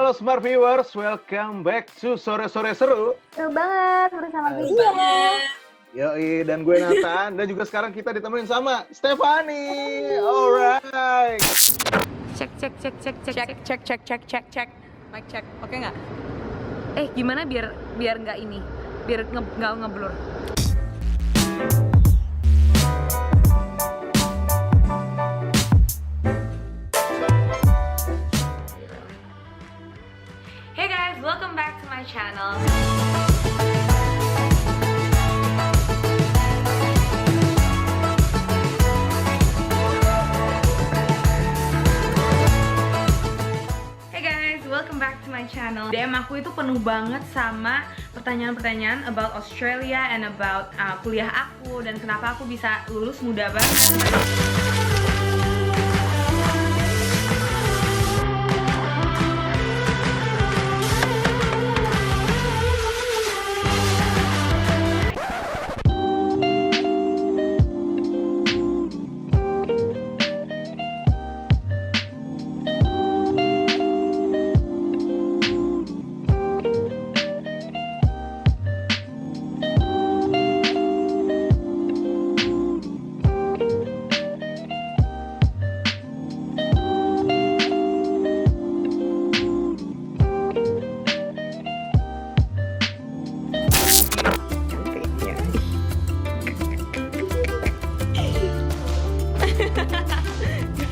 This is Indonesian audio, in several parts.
Halo Smart Viewers, welcome back to Sore-Sore Seru. Seru banget bersama Vidya. Yoi, dan gue Nathan, dan juga sekarang kita ditemenin sama Stefani. Alright. Cek. Mic check. Oke nggak? Gimana biar nggak ini? Biar nggak ngeblur. Hey guys, welcome back to my channel. Welcome back to my channel. DM aku itu penuh banget sama pertanyaan-pertanyaan about Australia and about kuliah aku dan kenapa aku bisa lulus muda banget.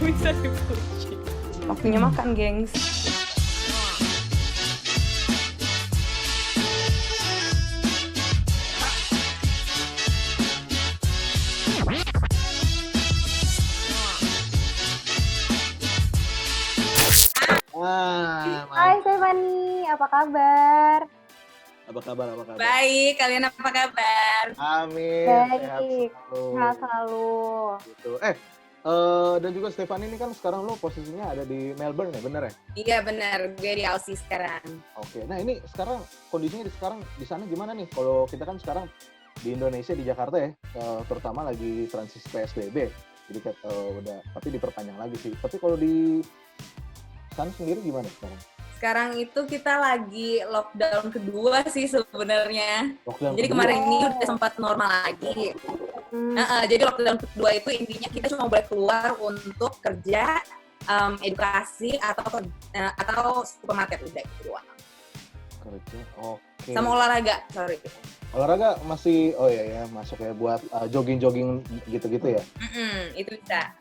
Bisa dipuji. Waktunya makan, gengs. Hai Stefani, apa kabar? Apa kabar? Baik, kalian apa kabar? Amin. Baik, sehat selalu. Gitu. Dan juga Stefani ini kan sekarang lo posisinya ada di Melbourne ya, bener ya? Iya benar, gue di Aussie sekarang. Oke, nah ini sekarang kondisinya sekarang di sana gimana nih? Kalau kita kan sekarang di Indonesia, di Jakarta ya, terutama lagi transisi PSBB, jadi udah, tapi diperpanjang lagi sih. Tapi kalau di sana sendiri gimana sekarang? Sekarang itu kita lagi lockdown kedua sih sebenarnya. Jadi Kedua? kemarin ini udah sempat normal lagi. Jadi lockdown kedua itu intinya kita cuma boleh keluar untuk kerja, edukasi atau supermarket udah gitu doang. Kerja, oke. Sama olahraga, sorry. Olahraga masih, oh iya ya, masuk ya buat jogging-jogging gitu-gitu ya? Itu bisa.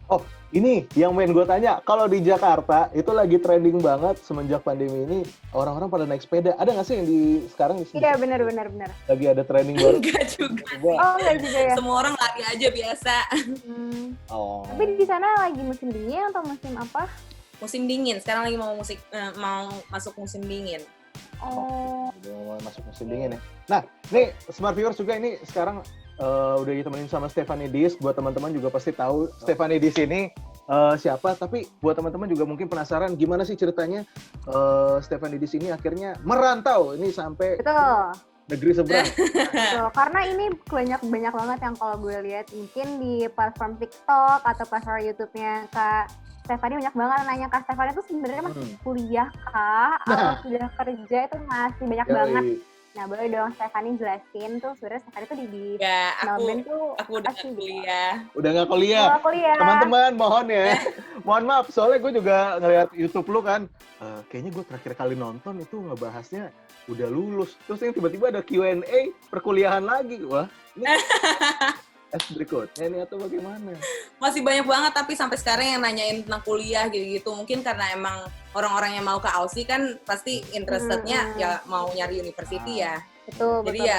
Oh, ini yang main gue tanya, kalau di Jakarta itu lagi trending banget semenjak pandemi ini, orang-orang pada naik sepeda. Ada nggak sih yang sekarang? Iya, benar. Lagi ada trending baru? Enggak juga. Oh, enggak juga ya? Semua orang lari aja biasa. Oh. Tapi di sana lagi musim dingin atau musim apa? Musim dingin, sekarang lagi mau masuk musim dingin. Oh. Udah mau masuk musim dingin ya. Nah, nih Smart Viewers juga ini sekarang udah ditemenin sama Stefani Dis. Buat teman-teman juga pasti tahu Stefani Dis ini siapa. Tapi buat teman-teman juga mungkin penasaran gimana sih ceritanya Stefani Dis ini akhirnya merantau ini sampai Betul. negeri seberang. Betul. Karena ini banyak banget yang kalau gue lihat mungkin di platform TikTok atau platform YouTube-nya Kak Stefani, banyak banget nanya Kak Stefani tuh sebenarnya masih kuliah kah atau sudah kerja, itu masih banyak banget. Nah, boleh dong Stefani jelasin tuh sebenarnya Stefani tuh di Melbourne tuh aku udah nggak kuliah. Udah nggak kuliah. Teman-teman mohon ya. Mohon maaf, soalnya gue juga ngeliat YouTube lu kan. Kayaknya gue terakhir kali nonton itu ngebahasnya udah lulus. Terus yang tiba-tiba ada Q&A perkuliahan lagi. Wah, ini berikutnya ini atau bagaimana? Masih banyak banget tapi sampai sekarang yang nanyain tentang kuliah gitu-gitu. Mungkin karena emang orang-orang yang mau ke Aussie kan pasti interestednya ya mau nyari university ya. Betul. Jadi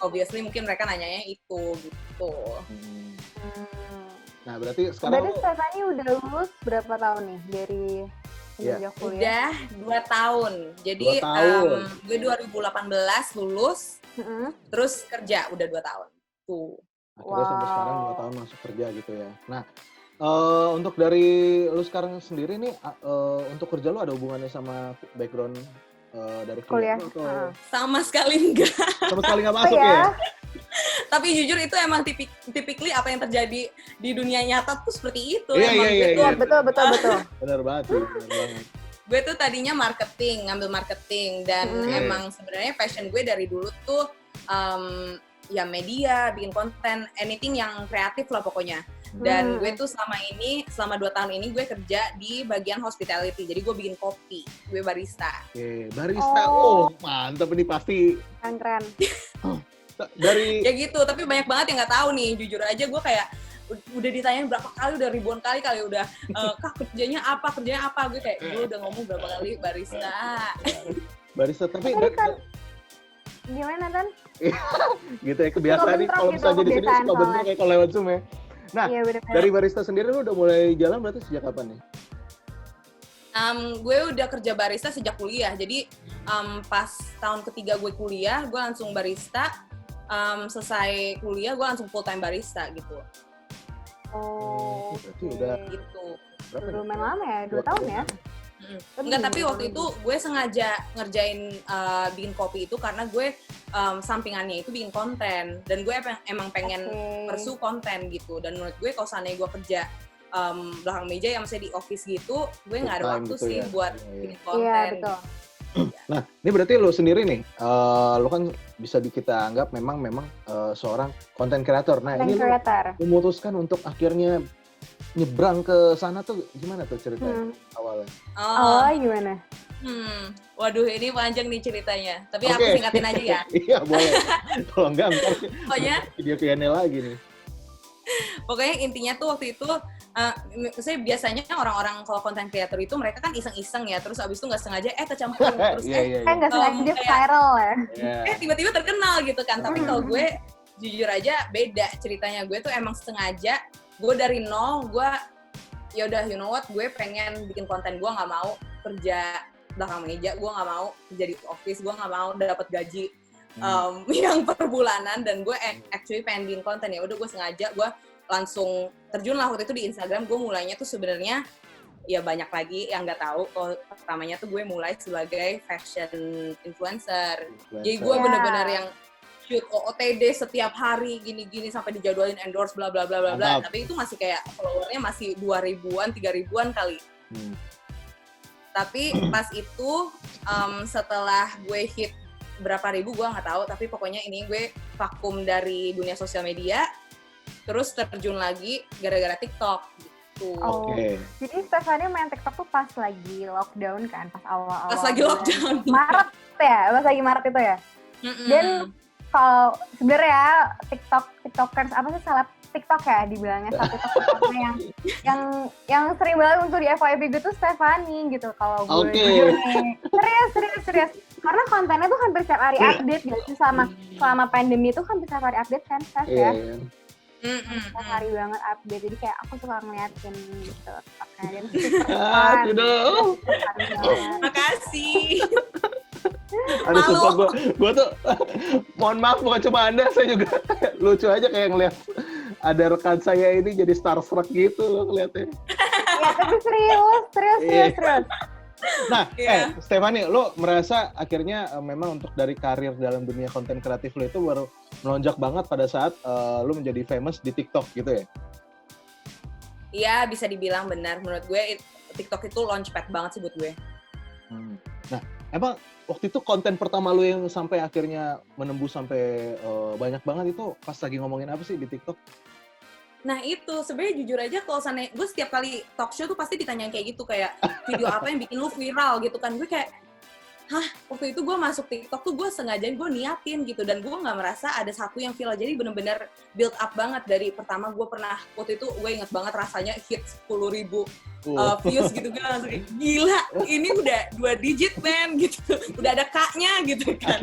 obviously mungkin mereka nanyanya itu gitu. Nah, berarti sekarang Stefani udah lulus berapa tahun nih dari sejak kuliah? Udah 2 tahun. Jadi 2 tahun. Gue 2018 lulus, terus kerja udah 2 tahun. Tuh. Akhirnya sampai sekarang 2 tahun masuk kerja gitu ya. Nah, untuk dari lu sekarang sendiri nih, untuk kerja lu ada hubungannya sama background dari kuliah lu atau? Sama sekali enggak. Sama sekali nggak masuk ya? Tapi jujur itu emang typically apa yang terjadi di dunia nyata tuh seperti itu. Iya. Betul. Benar banget sih, benar banget. gue tuh tadinya ngambil marketing dan emang sebenarnya passion gue dari dulu tuh ya media, bikin konten, anything yang kreatif lah pokoknya. Dan gue tuh selama 2 tahun ini gue kerja di bagian hospitality. Jadi gue bikin kopi, gue barista. Oke, barista. Oh, mantap ini pasti. Keren. Dari Ya gitu, tapi banyak banget yang nggak tahu nih. Jujur aja gue kayak udah ditanyain berapa kali, udah ribuan kali udah Kak kerjanya apa? Gue kayak gue udah ngomong berapa kali barista. Barista tapi kan gimana Tan? gitu ya kebiasaan nih kalau misalnya di sini suka bentrok kayak kalau lewat Zoom ya. Nah, iya, dari barista sendiri lu udah mulai jalan berarti sejak kapan nih? Gue udah kerja barista sejak kuliah. Jadi pas tahun ketiga gue kuliah, gue langsung barista. Selesai kuliah, gue langsung full time barista gitu. Oh, berarti udah gitu. Lumayan lama ya, 2 tahun ya? Enggak, tapi waktu itu gue sengaja ngerjain bikin kopi itu karena gue sampingannya itu bikin konten dan gue emang pengen pursue konten gitu. Dan menurut gue kalau seandainya gue kerja belakang meja yang masih di office gitu, gue nggak ada waktu gitu sih ya? buat bikin konten. Iya, betul. Nah, ini berarti lo sendiri nih, lo kan bisa kita anggap memang seorang content creator. Nah, ini lo memutuskan untuk akhirnya nyebrang ke sana tuh gimana tuh ceritanya awalnya? Gimana? Waduh, ini panjang nih ceritanya. Tapi aku singkatin aja ya. Iya, boleh. Kalau enggak, ntar pokoknya video Q&A lagi nih. Pokoknya intinya tuh waktu itu, saya biasanya orang-orang kalau content creator itu mereka kan iseng-iseng ya, terus abis itu nggak sengaja kecampur, terus nggak sengaja viral ya. Tiba-tiba terkenal gitu kan. Tapi kalau gue jujur aja beda ceritanya. Gue tuh emang sengaja, gue dari nol, gue ya udah you know what, gue pengen bikin konten, gue nggak mau kerja belakang meja, gue nggak mau kerja di office, gue nggak mau dapat gaji yang per bulanan, dan gue actually pengen bikin konten. Ya udah gue sengaja, gue langsung terjun lah waktu itu di Instagram. Gue mulainya tuh sebenarnya ya banyak lagi yang nggak tahu. Kalau pertamanya tuh gue mulai sebagai fashion influencer. Jadi gue bener-bener yang shoot OOTD setiap hari gini-gini sampai dijadwalin endorse bla bla bla bla bla. Tapi itu masih kayak followernya masih 2.000-an, 3.000-an kali. Tapi pas itu setelah gue hit berapa ribu gue nggak tahu, tapi pokoknya ini gue vakum dari dunia sosial media, terus terjun lagi gara-gara TikTok gitu. Jadi Stefani main TikTok tuh pas lagi lockdown kan, pas awal-awal. Pas lagi lockdown. Pas lagi Maret itu ya. Dan kalau sebenarnya TikTokers apa sih, seleb TikTok ya dibilangnya, satu TikTok yang sering banget untuk di FYP gue tuh Stefani gitu. Kalau gue serius. Karena kontennya tuh hampir setiap hari update gitu. Selama pandemi itu hampir setiap hari update kan, Stef ya. Setiap hari banget update. Jadi kayak aku suka ngeliatin gitu. Dan makasih. Aduh, sumpah gue tuh mohon maaf, bukan cuma Anda, saya juga lucu aja kayak ngeliat ada rekan saya ini jadi starstruck gitu loh ngeliatnya. Ya tapi serius. Nah, Stefani, lo merasa akhirnya memang untuk dari karir dalam dunia konten kreatif lo itu baru melonjak banget pada saat lo menjadi famous di TikTok gitu ya? Iya, bisa dibilang benar. Menurut gue TikTok itu launchpad banget sih buat gue. Nah, emang waktu itu konten pertama lo yang sampai akhirnya menembus sampai banyak banget itu pas lagi ngomongin apa sih di TikTok? Nah itu, sebenarnya jujur aja kalau sana, gue setiap kali talk show tuh pasti ditanyain kayak gitu, kayak video apa yang bikin lu viral gitu kan. Gue kayak, waktu itu gue masuk TikTok tuh gue sengaja gue niatin gitu, dan gue nggak merasa ada satu yang viral. Jadi bener-bener build up banget. Dari pertama gue pernah, waktu itu gue inget banget rasanya hit 10.000 views gitu. Gue langsung kayak, gila, ini udah 2 digit man gitu, udah ada K-nya gitu kan.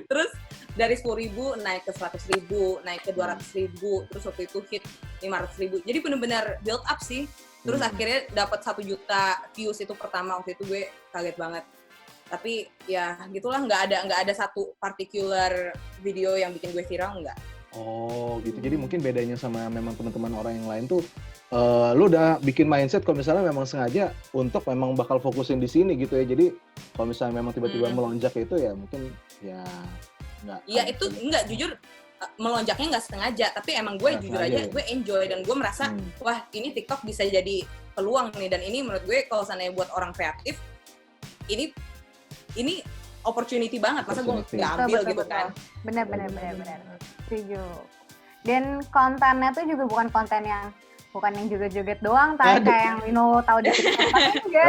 Terus dari 10.000 naik ke 100.000, naik ke 200.000, terus waktu itu hit 500.000. Jadi benar-benar build up sih. Terus akhirnya dapat 1 juta views itu pertama, waktu itu gue kaget banget. Tapi ya gitulah, nggak ada satu particular video yang bikin gue viral, nggak. Oh gitu, jadi mungkin bedanya sama memang teman-teman orang yang lain tuh, lu udah bikin mindset kalau misalnya memang sengaja untuk memang bakal fokusin di sini gitu ya. Jadi kalau misalnya memang tiba-tiba melonjak itu ya mungkin ya nggak. Iya itu enggak, jujur melonjaknya nggak sengaja, tapi emang gue jujur aja gue enjoy dan gue merasa wah ini TikTok bisa jadi peluang nih, dan ini menurut gue kalau seandainya buat orang kreatif ini opportunity banget, masa gue nggak ambil gitu kan. Benar. Setuju. Dan kontennya tuh juga bukan joget-joget doang, kayak yang tahu di TikTok, tapi juga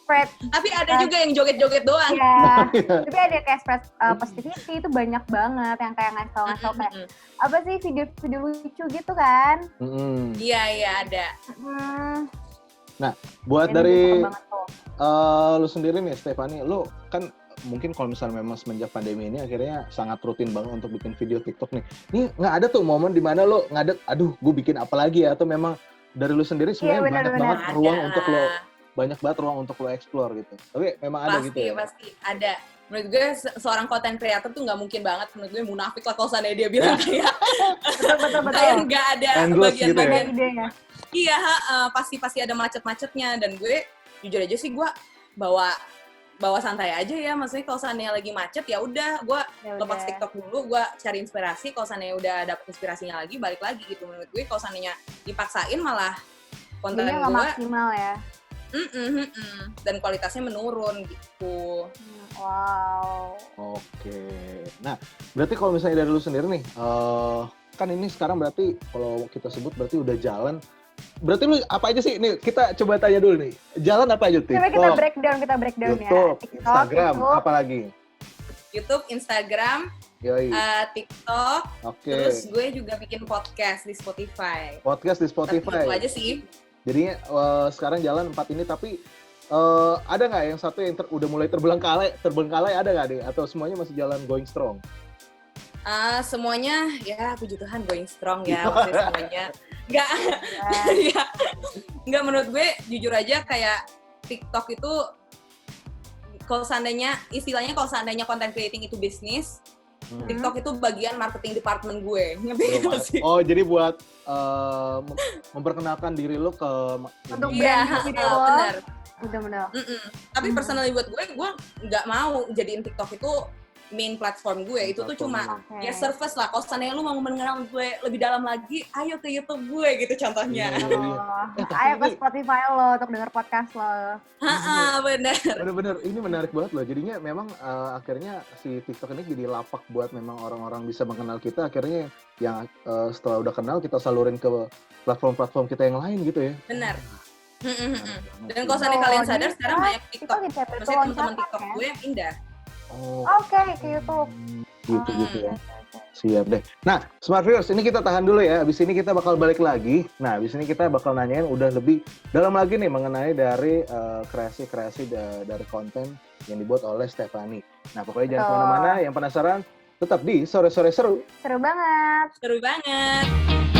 spread. Tapi ada juga yang joget-joget doang. Iya. Tapi ada kayak spread positivity itu banyak banget yang kayak ngasal-ngasal kayak apa sih video lucu gitu kan? Iya ada. Nah, buat dari lu sendiri nih Stephanie, lu kan mungkin kalau misalnya memang semenjak pandemi ini akhirnya sangat rutin banget untuk bikin video TikTok nih. Ini nggak ada tuh momen dimana lo ngadek, aduh gue bikin apa lagi ya? Atau memang dari lu sendiri sebenarnya banyak banget ruang untuk lo explore gitu. Tapi memang ada gitu ya? Pasti ada. Menurut gue seorang content creator tuh nggak mungkin banget, menurut gue munafik lah kalau seandainya dia bilang kayak kayak nggak ada bagian-bagian gitu. Iya, pasti ada macet-macetnya, dan gue jujur aja sih gue bawa santai aja ya, maksudnya kalau seandainya lagi macet ya udah gue lepas TikTok dulu, gue cari inspirasi, kalau seandainya udah dapet inspirasinya lagi balik lagi gitu. Menurut gue kalau seandainya dipaksain malah konten gue nggak maksimal ya. Dan kualitasnya menurun gitu. Wow. Oke. Nah, berarti kalau misalnya dari lu sendiri nih, kan ini sekarang berarti kalau kita sebut berarti udah jalan. Berarti lu apa aja sih? Nih, kita coba tanya dulu nih. Jalan apa aja, TikTok? Coba kita breakdown YouTube, ya. TikTok, Instagram, apa lagi? YouTube, Instagram, TikTok, terus gue juga bikin podcast di Spotify. Itu aja sih. Jadinya sekarang jalan 4 ini, tapi ada nggak yang satu yang udah mulai terbengkalai ada nggak deh? Atau semuanya masih jalan going strong? Semuanya ya puji Tuhan going strong ya, maksudnya semuanya. Nggak, menurut gue jujur aja kayak TikTok itu kalau seandainya content creating itu bisnis, TikTok itu bagian marketing department gue. Ngerti gak sih? Oh, jadi buat memperkenalkan diri lo ke untuk brand gitu. Benar. Tapi personally buat gue nggak mau jadiin TikTok itu main platform gue. Itu tuh cuma ya service lah. Kalau seandainya lu mau mengenal gue lebih dalam lagi, ayo ke YouTube gue gitu contohnya. Ayo ke Spotify lo untuk denger podcast lo. Bener. Ini menarik banget loh. Jadinya memang akhirnya si TikTok ini jadi lapak buat memang orang-orang bisa mengenal kita. Akhirnya yang setelah udah kenal kita salurin ke platform-platform kita yang lain gitu ya. Benar. Dan kalau seandainya kalian sadar sekarang banyak TikTok. Maksudnya teman-teman TikTok gue yang pindah. Oke, ke YouTube. Gitu ya. Siap deh. Nah, Smart Viewers, ini kita tahan dulu ya. Abis ini kita bakal balik lagi. Nah, abis ini kita bakal nanyain udah lebih dalam lagi nih mengenai dari kreasi-kreasi dari konten yang dibuat oleh Stephanie. Nah, pokoknya jangan kemana-mana. Yang penasaran, tetap di Sore-Sore Seru. Seru banget. Seru banget.